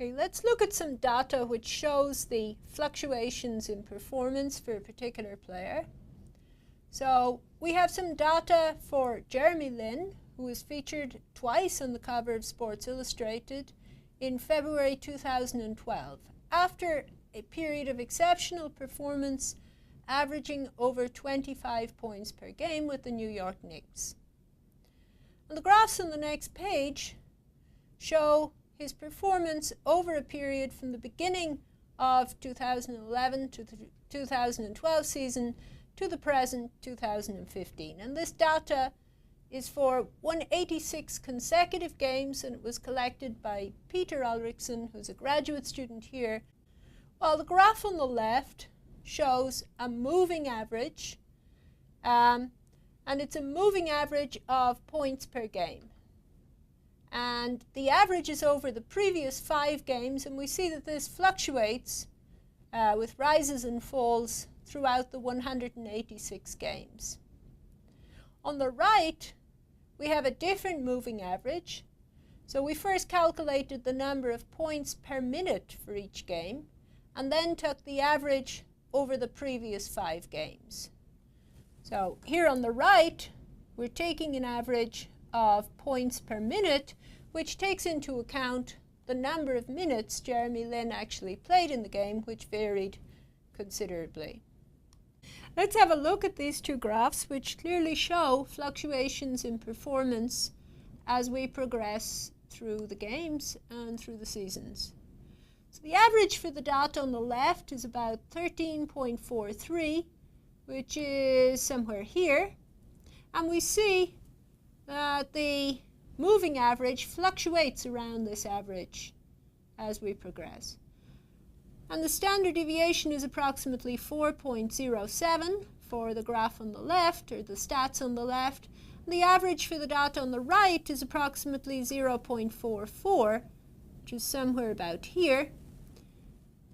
Okay, let's look at some data which shows the fluctuations in performance for a particular player. So we have some data for Jeremy Lin, who was featured twice on the cover of Sports Illustrated in February 2012, after a period of exceptional performance averaging over 25 points per game with the New York Knicks. And the graphs on the next page show his performance over a period from the beginning of 2011 to the 2012 season to the present 2015. And this data is for 186 consecutive games, and it was collected by Peter Ulrichsen, who's a graduate student here. While the graph on the left shows a moving average, and it's a moving average of points per game. And the average is over the previous 5 games, and we see that this fluctuates with rises and falls throughout the 186 games. On the right, we have a different moving average. So we first calculated the number of points per minute for each game, and then took the average over the previous 5 games. So here on the right, we're taking an average of points per minute, which takes into account the number of minutes Jeremy Lin actually played in the game, which varied considerably. Let's have a look at these two graphs, which clearly show fluctuations in performance as we progress through the games and through the seasons. So the average for the data on the left is about 13.43, which is somewhere here. And we see that the moving average fluctuates around this average as we progress. And the standard deviation is approximately 4.07 for the graph on the left, or the stats on the left. The average for the data on the right is approximately 0.44, which is somewhere about here.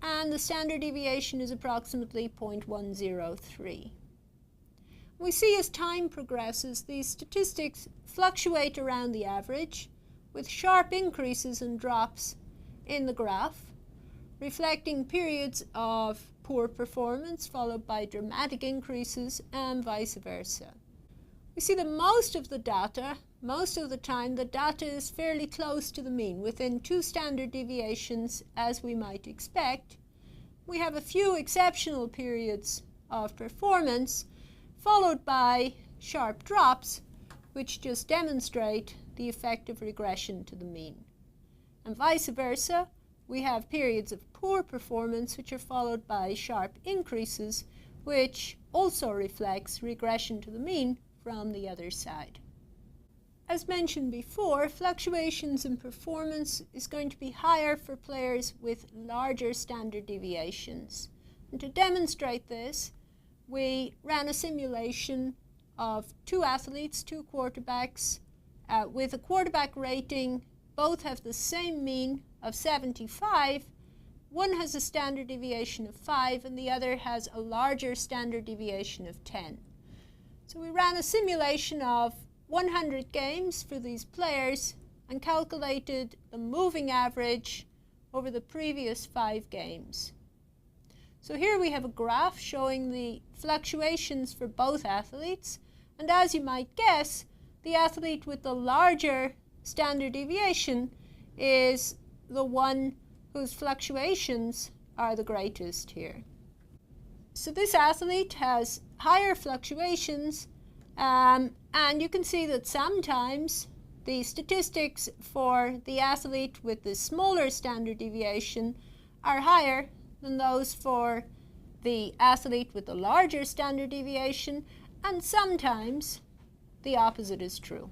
And the standard deviation is approximately 0.103. We see as time progresses, these statistics fluctuate around the average, with sharp increases and drops in the graph, reflecting periods of poor performance followed by dramatic increases and vice versa. We see that most of the time, the data is fairly close to the mean, within 2 standard deviations, as we might expect. We have a few exceptional periods of performance, followed by sharp drops, which just demonstrate the effect of regression to the mean. And vice versa, we have periods of poor performance, which are followed by sharp increases, which also reflects regression to the mean from the other side. As mentioned before, fluctuations in performance is going to be higher for players with larger standard deviations. And to demonstrate this, we ran a simulation of 2 athletes, 2 quarterbacks, with a quarterback rating. Both have the same mean of 75. One has a standard deviation of 5, and the other has a larger standard deviation of 10. So we ran a simulation of 100 games for these players and calculated the moving average over the previous 5 games. So here we have a graph showing the fluctuations for both athletes, and as you might guess, the athlete with the larger standard deviation is the one whose fluctuations are the greatest here. So this athlete has higher fluctuations, and you can see that sometimes the statistics for the athlete with the smaller standard deviation are higher than those for the athlete with the larger standard deviation, and sometimes the opposite is true.